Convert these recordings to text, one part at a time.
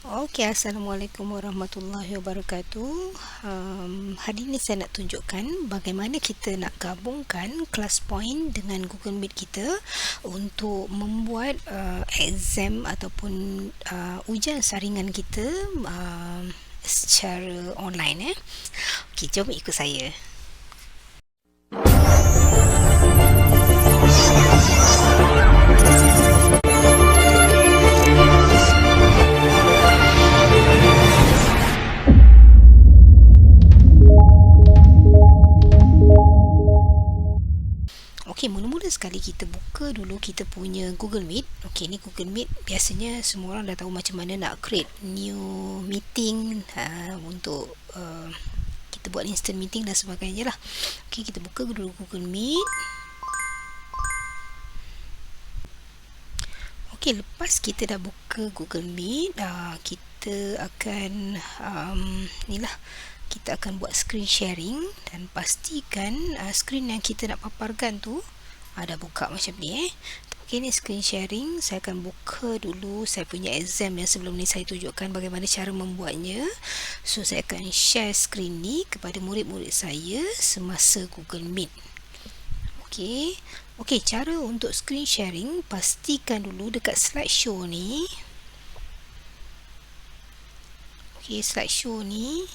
Okey, Assalamualaikum warahmatullahi wabarakatuh. Hari ini saya nak tunjukkan bagaimana kita nak gabungkan Class Point dengan Google Meet kita untuk membuat exam ataupun ujian saringan kita secara online. Okey, jom ikut saya. Okey, mula-mula sekali kita buka dulu kita punya Google Meet. Okey, ni Google Meet. Biasanya semua orang dah tahu macam mana nak create new meeting untuk kita buat instant meeting dan sebagainya lah. Okey, kita buka dulu Google Meet. Okey, lepas kita dah buka Google Meet, kita akan kita akan buat screen sharing dan pastikan screen yang kita nak paparkan tu dah buka macam ni. Ok, ni screen sharing. Saya akan buka dulu saya punya exam yang sebelum ni saya tunjukkan bagaimana cara membuatnya. So, saya akan share screen ni kepada murid-murid saya semasa Google Meet. Okey, cara untuk screen sharing, pastikan dulu dekat slideshow ni. Okey, slideshow ni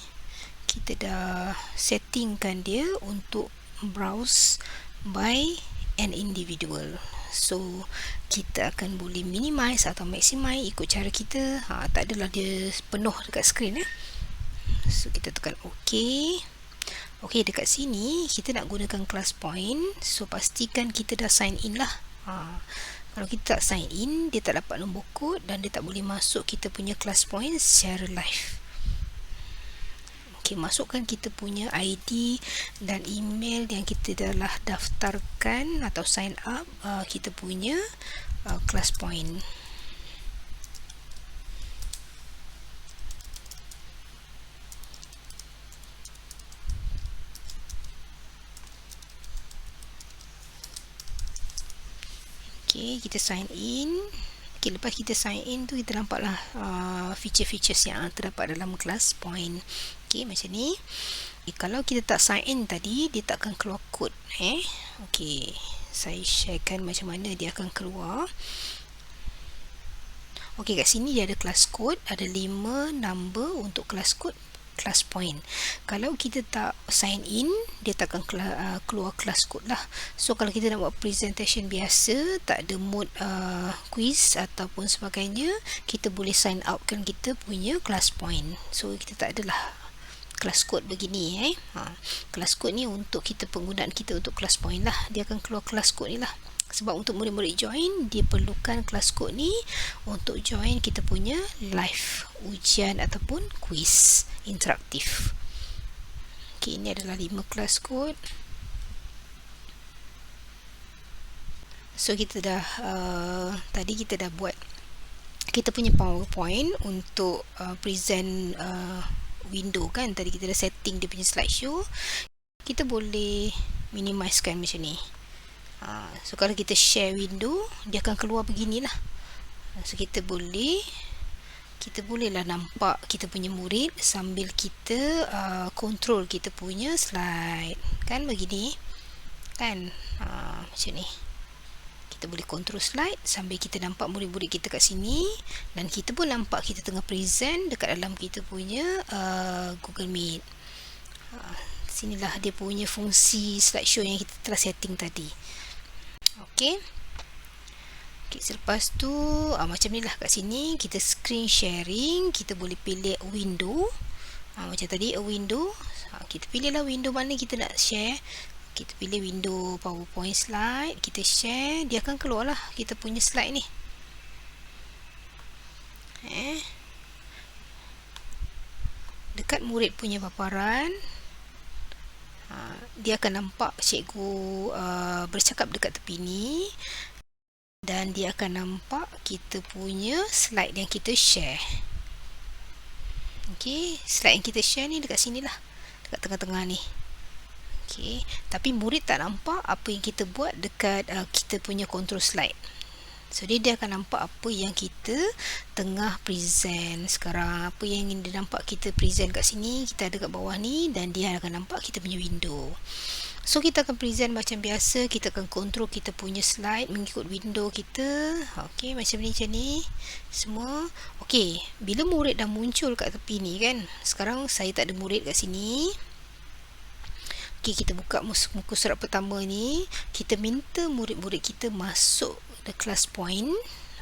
kita dah settingkan dia untuk browse by an individual. So, kita akan boleh minimize atau maximize ikut cara kita. Tak adalah dia penuh dekat screen. So, kita tekan OK. Okey, dekat sini kita nak gunakan Class Point. So, pastikan kita dah sign in lah. Kalau kita tak sign in, dia tak dapat nombor kod dan dia tak boleh masuk kita punya Class Point secara live. Okey, masukkan kita punya ID dan email yang kita dah daftarkan atau sign up kita punya Class Point. Okey, kita sign in. Okey, lepas kita sign in tu kita nampaklah feature-features yang terdapat dalam Class Point. Okey, macam ni. Kalau kita tak sign in tadi, dia tak akan keluar kod. Okey, saya sharekan macam mana dia akan keluar. Okey, kat sini dia ada class code, ada 5 number untuk class code Class Point. Kalau kita tak sign in, dia tak akan keluar class code lah. So, kalau kita nak buat presentation biasa, tak ada mode quiz ataupun sebagainya, kita boleh sign out kan kita punya Class Point. So, kita tak adalah class code begini. Class code ni untuk kita, penggunaan kita untuk Class Point lah. Dia akan keluar class code ni lah. Sebab untuk murid-murid join, dia perlukan class code ni untuk join kita punya live ujian ataupun quiz interaktif. Okey, ini adalah 5 class code. So, kita dah tadi kita dah buat kita punya PowerPoint untuk present window kan. Tadi kita dah setting dia punya slideshow. Kita boleh minimizekan macam ni. So, kalau kita share window, dia akan keluar beginilah. So, kita bolehlah nampak kita punya murid sambil kita control kita punya slide. Kan begini. Kan? Macam ni. Kita boleh control slide sambil kita nampak murid-murid kita kat sini. Dan kita pun nampak kita tengah present dekat dalam kita punya Google Meet. Sinilah dia punya fungsi slideshow yang kita telah setting tadi. Okey, selepas tu macam ni lah kat sini kita screen sharing. Kita boleh pilih window. Macam tadi window. Kita pilihlah window mana kita nak share. Kita pilih window PowerPoint slide. Kita share. Dia akan keluar lah kita punya slide ni. Dekat murid punya paparan, dia akan nampak cikgu bercakap dekat tepi ni. Dan dia akan nampak kita punya slide yang kita share. Okey, slide yang kita share ni dekat sini lah. Dekat tengah-tengah ni. Okey, tapi murid tak nampak apa yang kita buat dekat kita punya control slide. So dia akan nampak apa yang kita tengah present sekarang. Apa yang ingin dia nampak kita present kat sini, kita ada kat bawah ni, dan dia akan nampak kita punya window. So kita akan present macam biasa, kita akan control kita punya slide mengikut window kita. Okey, macam ni semua. Okey, bila murid dah muncul kat tepi ni kan, sekarang saya tak ada murid kat sini. Okey, kita buka muka surat pertama ni. Kita minta murid-murid kita masuk the class point.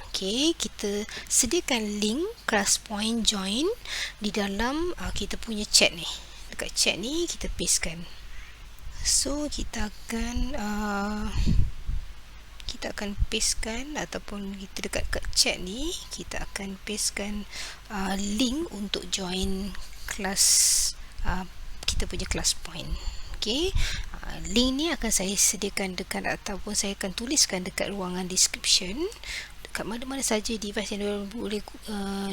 Okey, kita sediakan link class point join di dalam kita punya chat ni. Dekat chat ni kita pastekan. So kita akan pastekan, ataupun kita dekat chat ni kita akan pastekan link untuk join kelas kita punya class point. Okey, link ni akan saya sediakan dekat, ataupun saya akan tuliskan dekat ruangan description. Dekat mana-mana saja device yang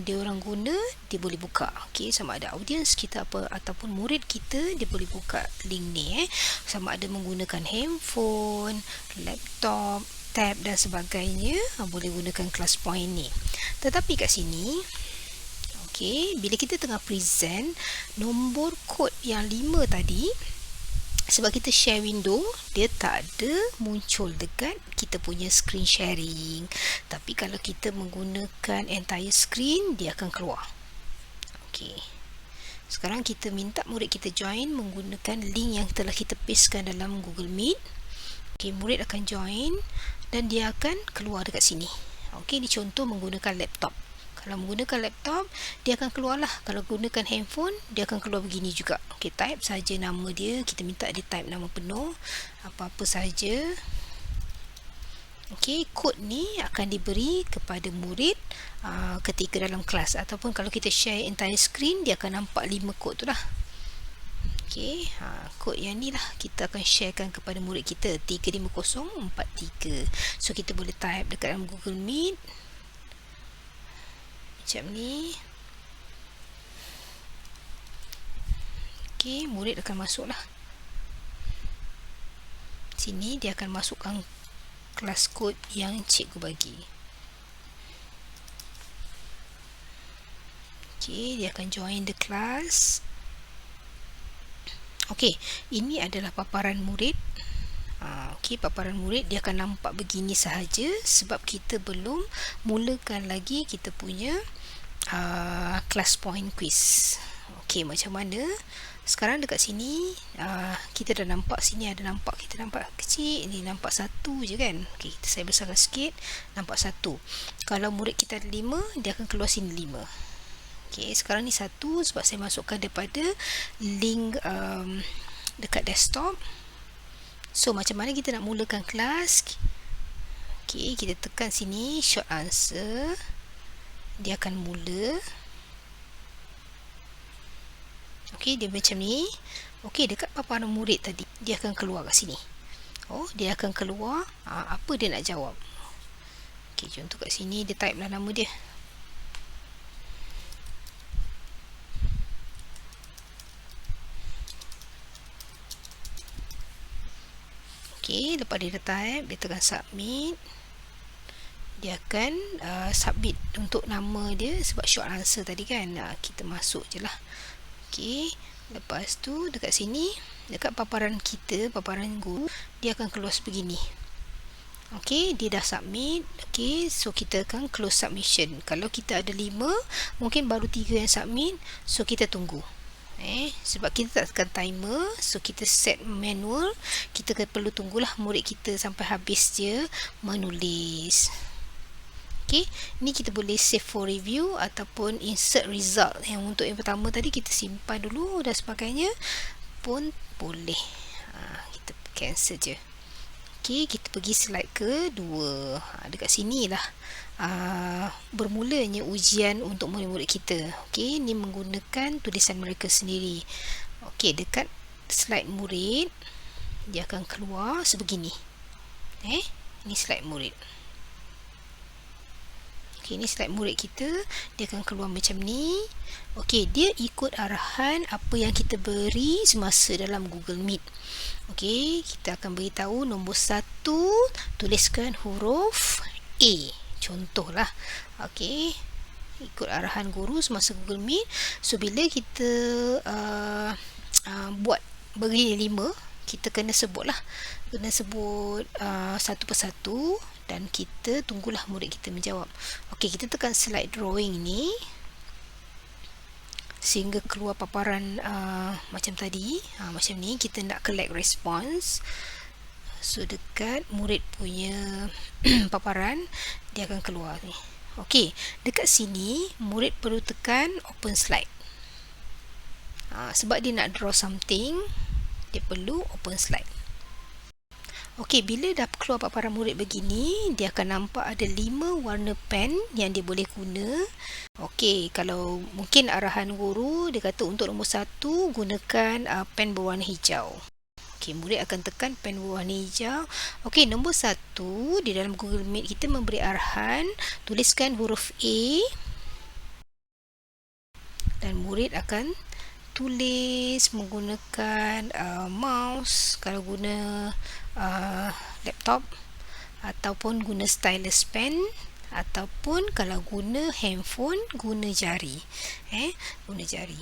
dia orang guna, dia boleh buka. Okey, sama ada audience kita apa ataupun murid kita, dia boleh buka link ni sama ada menggunakan handphone, laptop, tab dan sebagainya, boleh gunakan class point ni. Tetapi kat sini, okey, bila kita tengah present, nombor kod yang 5 tadi, sebab kita share window, dia tak ada muncul dekat kita punya screen sharing. Tapi kalau kita menggunakan entire screen, dia akan keluar. Okey, sekarang kita minta murid kita join menggunakan link yang telah kita pastekan dalam Google Meet. Okey, murid akan join dan dia akan keluar dekat sini. Okey, ini contoh menggunakan laptop. Kalau menggunakan laptop, dia akan keluarlah. Kalau gunakan handphone, dia akan keluar begini juga. Okey, type saja nama dia. Kita minta dia type nama penuh, apa-apa saja. Okey, kod ni akan diberi kepada murid ketika dalam kelas, ataupun kalau kita share entire screen, dia akan nampak 5 kod tu lah. Okey, kod yang ni lah kita akan sharekan kepada murid kita, 35043. So kita boleh type dekat dalam Google Meet macam ni. Okey, murid akan masuk lah sini. Dia akan masukkan kelas kod yang cikgu bagi. Okey, dia akan join the class. Okey, ini adalah paparan murid. Okey, paparan murid dia akan nampak begini sahaja sebab kita belum mulakan lagi kita punya class point quiz. Okey, macam mana? Sekarang dekat sini kita dah nampak, sini ada nampak, kita nampak kecil, ini nampak 1 je kan. Okey, saya besarkan sikit, nampak 1. Kalau murid kita ada 5, dia akan keluar sini 5. Okey, sekarang ni 1 sebab saya masukkan daripada link dekat desktop. So macam mana kita nak mulakan kelas? Okey, kita tekan sini short answer, dia akan mula. Okey, dia macam ni. Okey, dekat paparan murid tadi, dia akan keluar kat sini. Oh, dia akan keluar apa dia nak jawab. Okey, contoh kat sini dia type lah nama dia. Okey, lepas dia dah type, dia tekan submit. Dia akan submit untuk nama dia sebab short answer tadi kan. Kita masuk je lah. Okey, lepas tu dekat sini, dekat paparan kita, paparan guru, dia akan close begini. Okey, dia dah submit. Okey, so kita akan close submission. Kalau kita ada 5, mungkin baru 3 yang submit, so kita tunggu. Sebab kita tak tekan timer, so kita set manual. Kita perlu tunggulah murid kita sampai habis je menulis. Okey, ni kita boleh save for review ataupun insert result. Yang untuk yang pertama tadi kita simpan dulu dan sebagainya pun boleh. Kita cancel je. Okey, kita pergi slide kedua. Dekat sini lah bermulanya ujian untuk murid-murid kita. Okey, ni menggunakan tulisan mereka sendiri. Okey, dekat slide murid dia akan keluar sebegini. Ni slide murid. Okey, ni slide murid kita, dia akan keluar macam ni. Okey, dia ikut arahan apa yang kita beri semasa dalam Google Meet. Okey, kita akan beritahu nombor 1, tuliskan huruf A. contohlah. Okey, ikut arahan guru semasa Google Meet. So bila kita buat bagi 5, kita kena sebut satu persatu dan kita tunggulah murid kita menjawab. Okey, kita tekan slide drawing ni sehingga keluar paparan macam tadi. Macam ni kita nak collect response. So dekat murid punya paparan dia akan keluar ni. Okey, dekat sini murid perlu tekan open slide. Sebab dia nak draw something, dia perlu open slide. Okey, bila dah keluar paparan murid begini, dia akan nampak ada 5 warna pen yang dia boleh guna. Okey, kalau mungkin arahan guru dia kata untuk nombor 1 gunakan pen berwarna hijau. Okey, murid akan tekan pen berwarna hijau. Okey, nombor 1 di dalam Google Meet kita memberi arahan tuliskan huruf A dan murid akan tulis menggunakan mouse kalau guna laptop, ataupun guna stylus pen, ataupun kalau guna handphone guna jari. Guna jari.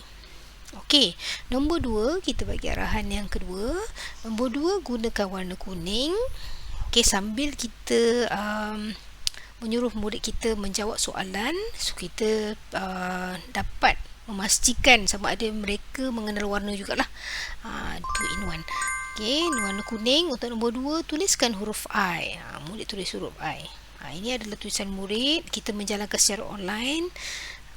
Okey, nombor 2 kita bagi arahan yang kedua. Nombor 2 gunakan warna kuning. Okey, sambil kita menyuruh murid kita menjawab soalan, so kita dapat memastikan sama ada mereka mengenal warna jugalah. 2 in 1. Okey, warna kuning untuk nombor 2 tuliskan huruf I. Murid tulis huruf I. Ini adalah tulisan murid. Kita menjalankan secara online.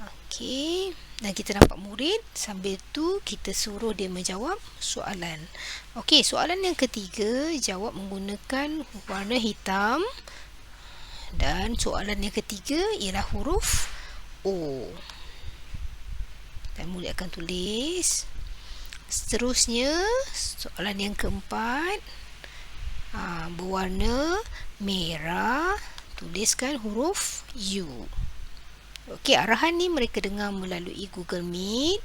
Okey, dan kita nampak murid. Sambil tu kita suruh dia menjawab soalan. Okey, soalan yang ketiga jawab menggunakan warna hitam. Dan soalan yang ketiga ialah huruf O. Dan murid akan tulis. Seterusnya soalan yang keempat berwarna merah, tuliskan huruf U. Okey, arahan ni mereka dengar melalui Google Meet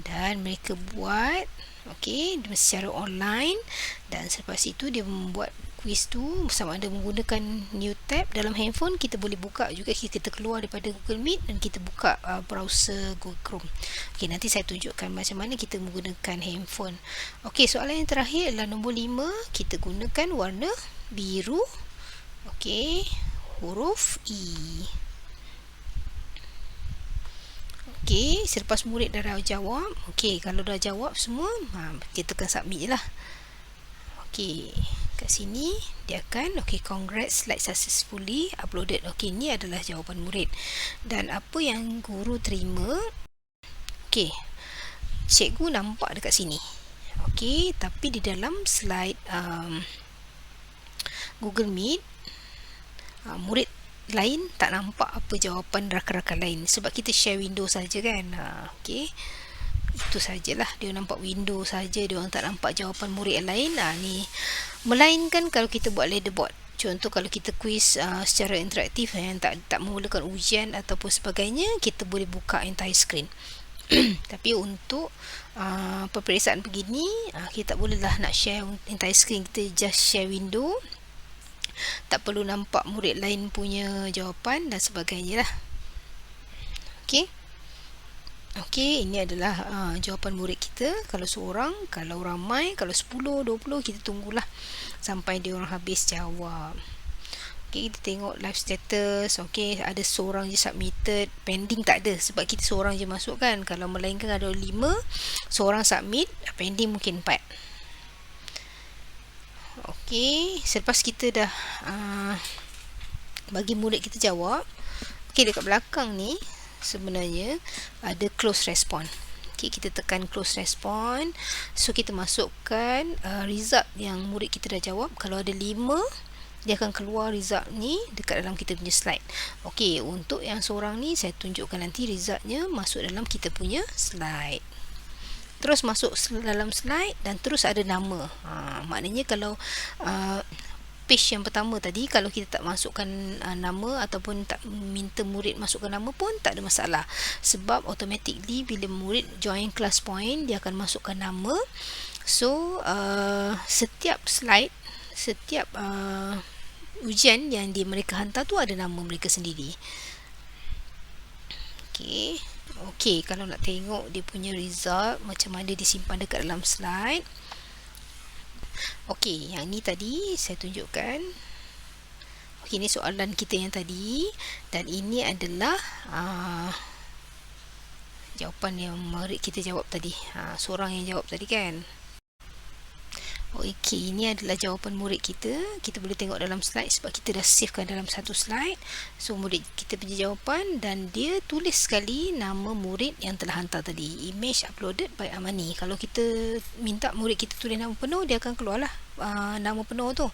dan mereka buat secara online, dan selepas itu dia membuat kuis tu sama ada menggunakan new tab dalam handphone. Kita boleh buka juga, kita keluar daripada Google Meet dan kita buka browser Google Chrome. Okey, nanti saya tunjukkan macam mana kita menggunakan handphone. Okey, soalan yang terakhir adalah nombor 5. Kita gunakan warna biru. Okey, huruf E. Okey, selepas murid dah jawab, kalau dah jawab semua, kita tekan submit je lah. Okey, kat sini dia akan congrats, slide successfully uploaded. Okey, ni adalah jawapan murid. Dan apa yang guru terima, cikgu nampak dekat sini. Okey, tapi di dalam slide Google Meet, murid lain tak nampak apa jawapan rakan-rakan lain sebab kita share window saja kan. Okey, itu sajalah, dia nampak window saja, dia orang tak nampak jawapan murid yang lain. Ni melainkan kalau kita buat leaderboard. Contoh kalau kita quiz secara interaktif yang tak memerlukan ujian ataupun sebagainya, kita boleh buka entire screen. Tapi untuk peperiksaan begini, kita tak bolehlah nak share entire screen, kita just share window. Tak perlu nampak murid lain punya jawapan dan sebagainya lah. Okey, ini adalah jawapan murid kita. Kalau seorang, kalau ramai, kalau 10, 20, kita tunggulah sampai dia orang habis jawab. Okey, kita tengok live status. Okey, ada seorang je submitted, pending tak ada sebab kita seorang je masuk kan. Kalau melainkan ada 5, seorang submit, pending mungkin 4. Okey, selepas kita dah bagi murid kita jawab, dekat belakang ni sebenarnya ada close response. Kita tekan close response. So kita masukkan result yang murid kita dah jawab. Kalau ada 5, dia akan keluar result ni dekat dalam kita punya slide. Okey, untuk yang seorang ni saya tunjukkan nanti resultnya masuk dalam kita punya slide. Terus masuk dalam slide dan terus ada nama. Maknanya kalau page yang pertama tadi, kalau kita tak masukkan nama ataupun tak minta murid masukkan nama pun tak ada masalah. Sebab automatically bila murid join class point, dia akan masukkan nama. So setiap slide, setiap ujian yang mereka hantar tu ada nama mereka sendiri. Okey, kalau nak tengok dia punya result macam mana disimpan dekat dalam slide. Okey, yang ni tadi saya tunjukkan. Okey, ni soalan kita yang tadi, dan ini adalah jawapan yang murid kita jawab tadi. Seorang yang jawab tadi kan. Okey, ini adalah jawapan murid kita. Kita boleh tengok dalam slide sebab kita dah savekan dalam satu slide. So, murid kita punya jawapan, dan dia tulis sekali nama murid yang telah hantar tadi. Image uploaded by Amani. Kalau kita minta murid kita tulis nama penuh, dia akan keluarlah nama penuh tu.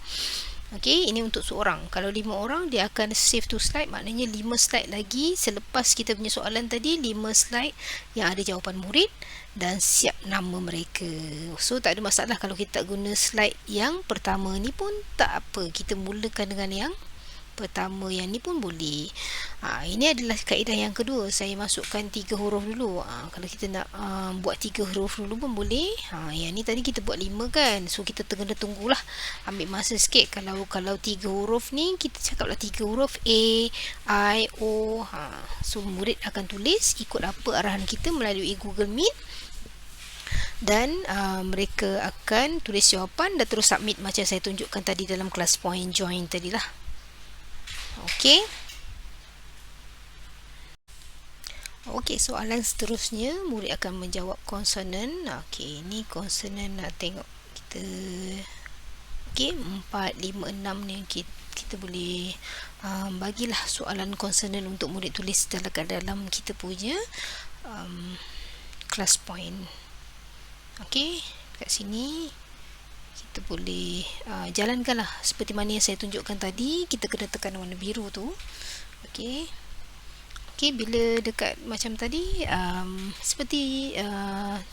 Okey, ini untuk seorang. Kalau 5 orang, dia akan save to slide. Maknanya 5 slide lagi selepas kita punya soalan tadi, 5 slide yang ada jawapan murid dan siap nama mereka. So, tak ada masalah kalau kita tak guna slide yang pertama ni pun tak apa. Kita mulakan dengan yang pertama, yang ni pun boleh. Ini adalah kaedah yang kedua. Saya masukkan 3 huruf dulu. Kalau kita nak buat 3 huruf dulu pun boleh. Yang ni tadi kita buat 5 kan. So kita kena tunggulah. Ambil masa sikit. Kalau 3 huruf ni, kita cakaplah 3 huruf A, I, O. So murid akan tulis ikut apa arahan kita melalui Google Meet. Dan mereka akan tulis jawapan dan terus submit macam saya tunjukkan tadi dalam kelas point join tadilah. Okey. Okey, soalan seterusnya murid akan menjawab konsonan. Okey, ni konsonan nak tengok kita. Okey, 4, 5, 6 ni kita boleh bagilah soalan konsonan untuk murid tulis dalam kita punya class point. Okey, kat sini kita boleh jalankanlah seperti mana yang saya tunjukkan tadi. Kita kena tekan warna biru tu. Okey, bila dekat macam tadi, seperti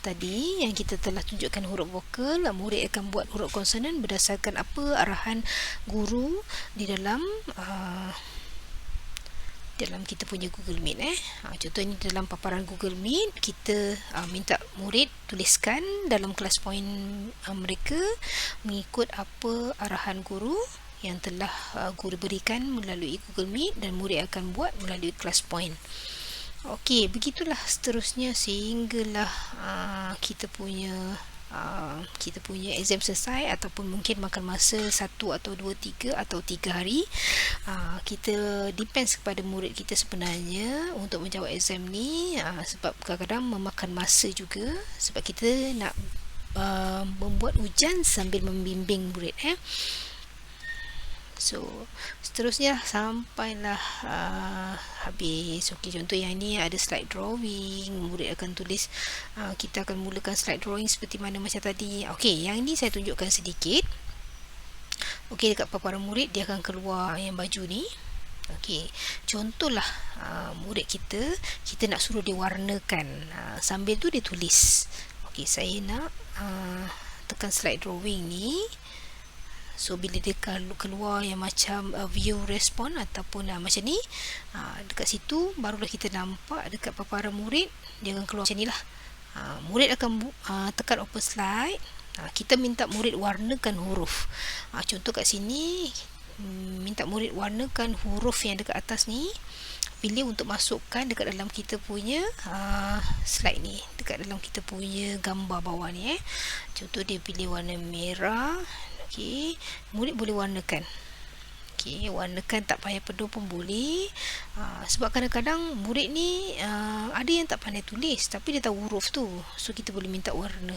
tadi yang kita telah tunjukkan huruf vokal, murid akan buat huruf konsonan berdasarkan apa arahan guru di dalam kita punya Google Meet. Contohnya dalam paparan Google Meet, kita minta murid tuliskan dalam kelas point mereka mengikut apa arahan guru yang telah guru berikan melalui Google Meet, dan murid akan buat melalui kelas point. Okey, begitulah seterusnya sehinggalah kita punya exam selesai, ataupun mungkin makan masa 1 atau 2, 3 atau 3 hari. Kita depends kepada murid kita sebenarnya untuk menjawab exam ni, sebab kadang-kadang memakan masa juga, sebab kita nak membuat ujian sambil membimbing murid. So, seterusnya sampailah habis. Okey, contoh yang ni ada slide drawing. Murid akan tulis, kita akan mulakan slide drawing seperti mana macam tadi. Okey, yang ni saya tunjukkan sedikit. Okey, dekat paparan murid dia akan keluar yang baju ni. Okey, contohlah murid kita nak suruh dia warnakan, sambil tu dia tulis. Okey, saya nak tekan slide drawing ni. So bila dia keluar yang macam view respond ataupun macam ni, dekat situ barulah kita nampak dekat paparan murid dia akan keluar macam ni lah. Murid akan tekan open slide. Kita minta murid warnakan huruf. Contoh kat sini, minta murid warnakan huruf yang dekat atas ni. Pilih untuk masukkan dekat dalam kita punya slide ni, dekat dalam kita punya gambar bawah ni. Contoh dia pilih warna merah. Okey, murid boleh warnakan. Okey, warnakan tak payah penuh pun boleh. Sebab kadang-kadang murid ni ada yang tak pandai tulis tapi dia tahu huruf tu. So kita boleh minta warna.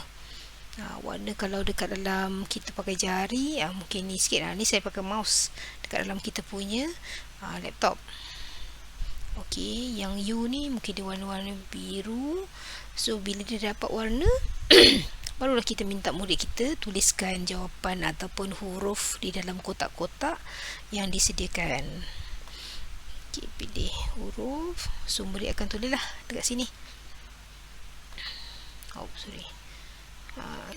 Warna kalau dekat dalam kita pakai jari, mungkin ni sikit. Ni saya pakai mouse dekat dalam kita punya laptop. Okey, yang U ni mungkin dia warna-warna biru. So bila dia dapat warna barulah kita minta murid kita tuliskan jawapan ataupun huruf di dalam kotak-kotak yang disediakan. Okey, pilih huruf. So murid akan tulislah dekat sini.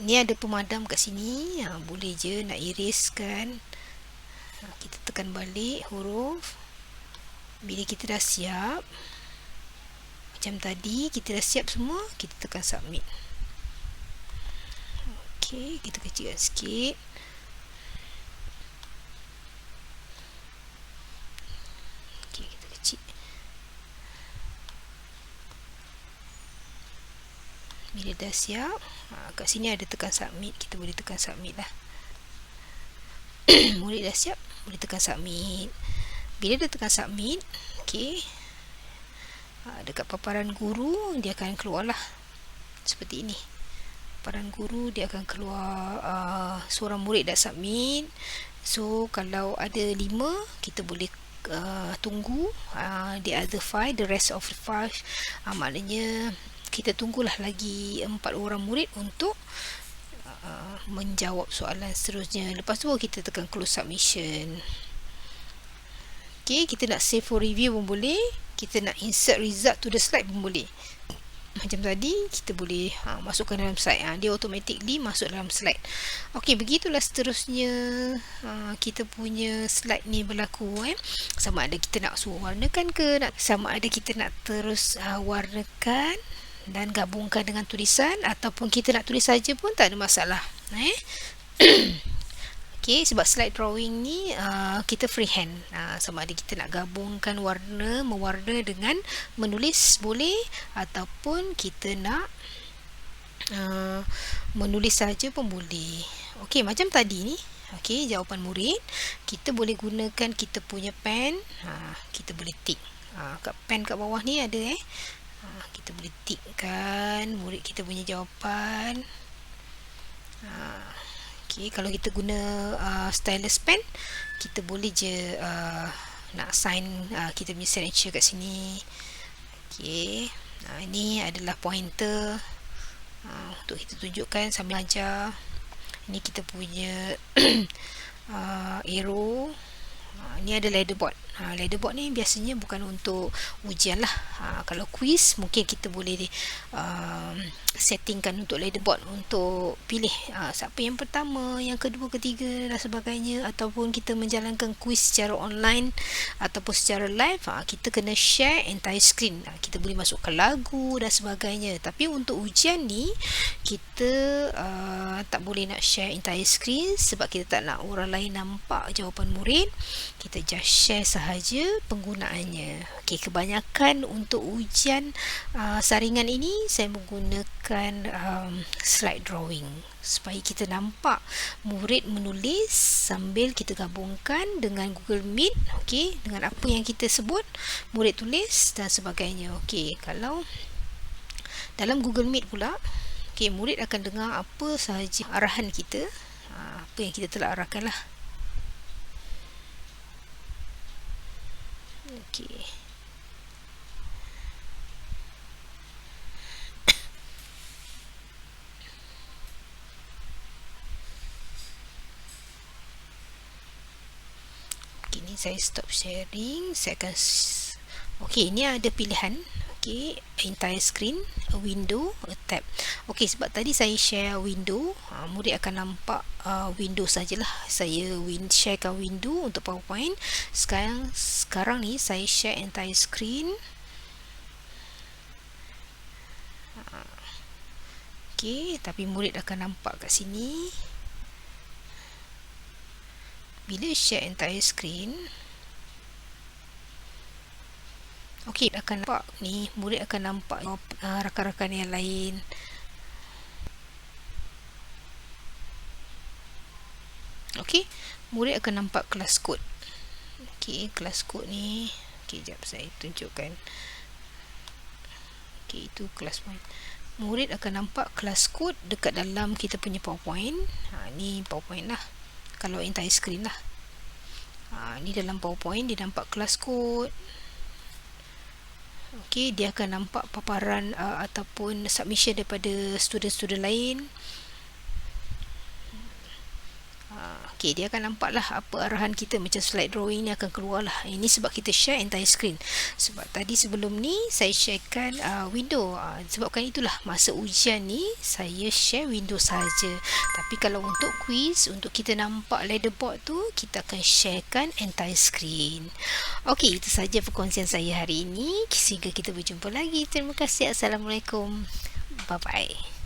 Ni ada pemadam kat sini. Boleh je nak iriskan. Kita tekan balik huruf. Bila kita dah siap, macam tadi kita dah siap semua, kita tekan submit. Okey, kita kecilkan sikit. Bila dah siap, kat sini ada tekan submit, kita boleh tekan submit lah. Murid dah siap, boleh tekan submit. Bila dia tekan submit, okey, dekat paparan guru dia akan keluar lah seperti ini. Paparan guru dia akan keluar seorang murid dah submit. So kalau ada 5, kita boleh tunggu the other 5, the rest of the 5. Maknanya kita tunggulah lagi 4 orang murid untuk menjawab soalan seterusnya. Lepas tu kita tekan close submission. Okay, kita nak save for review pun boleh, kita nak insert result to the slide pun boleh. Macam tadi, kita boleh masukkan dalam slide, dia automatically masuk dalam slide. Okey, begitulah seterusnya kita punya slide ni berlaku. Sama ada kita nak suruh warnakan ke, sama ada kita nak terus warnakan dan gabungkan dengan tulisan, ataupun kita nak tulis saja pun tak ada masalah. Okay, sebab slide drawing ni kita freehand, sama ada kita nak gabungkan mewarna dengan menulis boleh, ataupun kita nak menulis saja pun boleh. Okay, macam tadi ni, okay, jawapan murid, kita boleh gunakan kita punya pen, kita boleh tick. Kat pen kat bawah ni ada kita boleh tickkan murid kita punya jawapan. Okay, kalau kita guna stylus pen, kita boleh je nak sign kita punya signature kat sini. Okay, ini adalah pointer untuk kita tunjukkan sambil ajar. Ini kita punya arrow. Ini ada leaderboard. Leaderboard ni biasanya bukan untuk ujian lah. Kalau quiz mungkin kita boleh settingkan untuk leaderboard, untuk pilih siapa yang pertama, yang kedua, ketiga dan sebagainya. Ataupun kita menjalankan quiz secara online ataupun secara live, kita kena share entire screen. Kita boleh masukkan lagu dan sebagainya. Tapi untuk ujian ni, kita tak boleh nak share entire screen sebab kita tak nak orang lain nampak jawapan murid. Kita just share sahaja penggunaannya. Okey, kebanyakan untuk ujian saringan ini saya menggunakan slide drawing supaya kita nampak murid menulis sambil kita gabungkan dengan Google Meet, okey, dengan apa yang kita sebut murid tulis dan sebagainya. Okey, kalau dalam Google Meet pula, okey, murid akan dengar apa sahaja arahan kita, apa yang kita telah arahkan lah. Okey. Okey, ni saya stop sharing. Saya akan okey, ni ada pilihan. Okey, entire screen, a window, a tab. Okey, sebab tadi saya share window, murid akan nampak window sajalah. Saya sharekan window untuk PowerPoint. Sekarang ni saya share entire screen. Okey, tapi murid akan nampak kat sini. Bila share entire screen, okey, akan nampak ni, murid akan nampak rakan-rakan yang lain. Okey, murid akan nampak kelas kod. Okey, kelas kod ni, okey, jap saya tunjukkan. Okey, itu kelas point. Murid akan nampak kelas kod dekat dalam kita punya PowerPoint. Ni PowerPoint lah. Kalau entire screen lah. Ni dalam PowerPoint dia nampak kelas kod. Okey, dia akan nampak paparan ataupun submission daripada student-student lain. Okey, dia akan nampak lah apa arahan kita, macam slide drawing ni akan keluar lah. Ini sebab kita share entire screen. Sebab tadi sebelum ni saya sharekan window. Sebabkan itulah masa ujian ni saya share window saja. Tapi kalau untuk quiz, untuk kita nampak leaderboard tu, kita akan sharekan entire screen. Okey, itu saja perkongsian saya hari ini. Sehingga kita berjumpa lagi. Terima kasih. Assalamualaikum. Bye-bye.